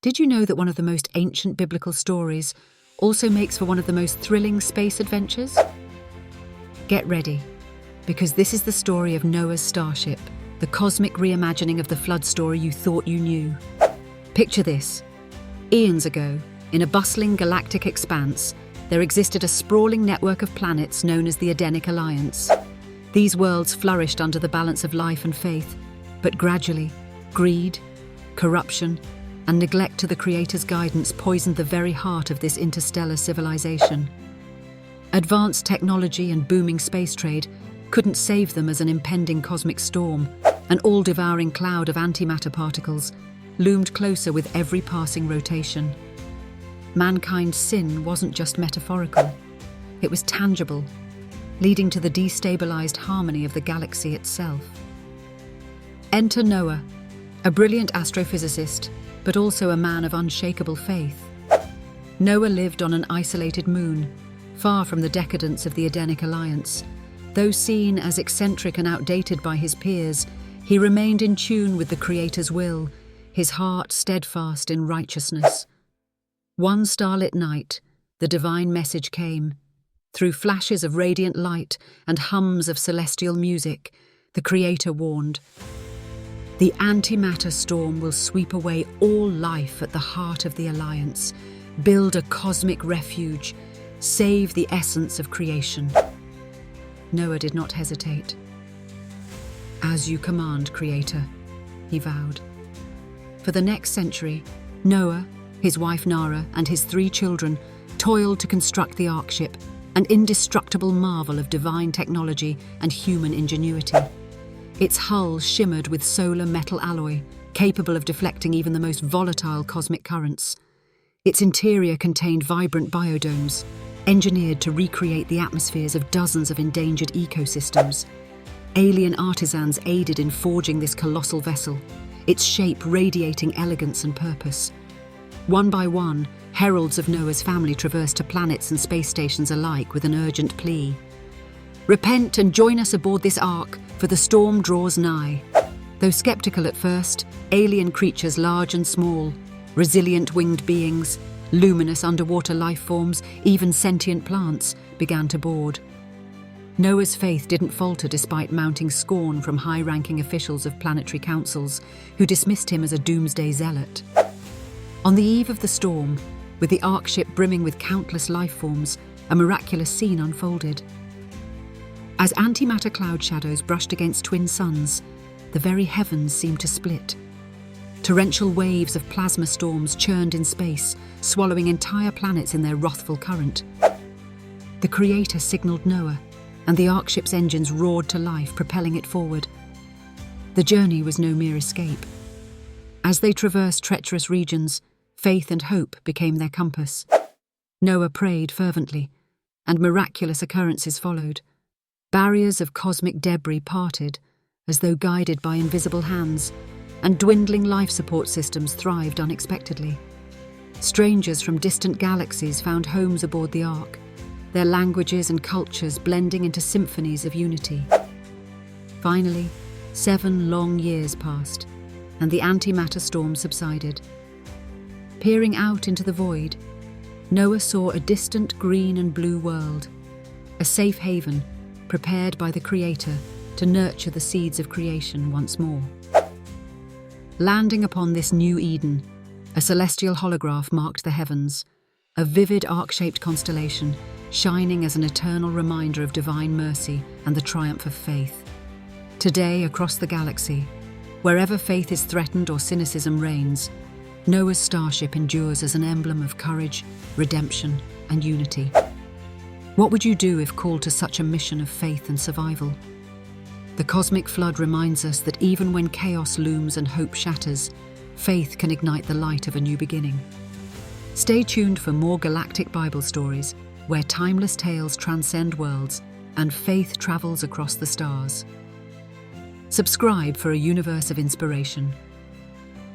Did you know that one of the most ancient biblical stories also makes for one of the most thrilling space adventures? Get ready, because this is the story of Noah's Starship, the cosmic reimagining of the flood story you thought you knew. Picture this. Eons ago, in a bustling galactic expanse, there existed a sprawling network of planets known as the Edenic Alliance. These worlds flourished under the balance of life and faith, but gradually, greed, corruption, and neglect to the Creator's guidance poisoned the very heart of this interstellar civilization. Advanced technology and booming space trade couldn't save them as an impending cosmic storm, an all-devouring cloud of antimatter particles, loomed closer with every passing rotation. Mankind's sin wasn't just metaphorical, it was tangible, leading to the destabilized harmony of the galaxy itself. Enter Noah, a brilliant astrophysicist, but also a man of unshakable faith. Noah lived on an isolated moon, far from the decadence of the Edenic Alliance. Though seen as eccentric and outdated by his peers, he remained in tune with the Creator's will, his heart steadfast in righteousness. One starlit night, the divine message came. Through flashes of radiant light and hums of celestial music, the Creator warned, "The antimatter storm will sweep away all life at the heart of the Alliance. Build a cosmic refuge. Save the essence of creation." Noah did not hesitate. "As you command, Creator," he vowed. For the next century, Noah, his wife Nara, and his 3 children toiled to construct the Ark ship, an indestructible marvel of divine technology and human ingenuity. Its hull shimmered with solar metal alloy, capable of deflecting even the most volatile cosmic currents. Its interior contained vibrant biodomes, engineered to recreate the atmospheres of dozens of endangered ecosystems. Alien artisans aided in forging this colossal vessel, its shape radiating elegance and purpose. One by one, heralds of Noah's family traversed to planets and space stations alike with an urgent plea. "Repent and join us aboard this ark, for the storm draws nigh." Though skeptical at first, alien creatures large and small, resilient winged beings, luminous underwater life forms, even sentient plants, began to board. Noah's faith didn't falter despite mounting scorn from high-ranking officials of planetary councils, who dismissed him as a doomsday zealot. On the eve of the storm, with the Ark ship brimming with countless life forms, a miraculous scene unfolded. As antimatter cloud shadows brushed against twin suns, the very heavens seemed to split. Torrential waves of plasma storms churned in space, swallowing entire planets in their wrathful current. The Creator signaled Noah, and the Ark ship's engines roared to life, propelling it forward. The journey was no mere escape. As they traversed treacherous regions, faith and hope became their compass. Noah prayed fervently, and miraculous occurrences followed. Barriers of cosmic debris parted, as though guided by invisible hands, and dwindling life support systems thrived unexpectedly. Strangers from distant galaxies found homes aboard the Ark, their languages and cultures blending into symphonies of unity. Finally, 7 long years passed, and the antimatter storm subsided. Peering out into the void, Noah saw a distant green and blue world, a safe haven prepared by the Creator to nurture the seeds of creation once more. Landing upon this new Eden, a celestial holograph marked the heavens, a vivid arc-shaped constellation shining as an eternal reminder of divine mercy and the triumph of faith. Today, across the galaxy, wherever faith is threatened or cynicism reigns, Noah's Starship endures as an emblem of courage, redemption, and unity. What would you do if called to such a mission of faith and survival? The cosmic flood reminds us that even when chaos looms and hope shatters, faith can ignite the light of a new beginning. Stay tuned for more galactic Bible stories, where timeless tales transcend worlds and faith travels across the stars. Subscribe for a universe of inspiration.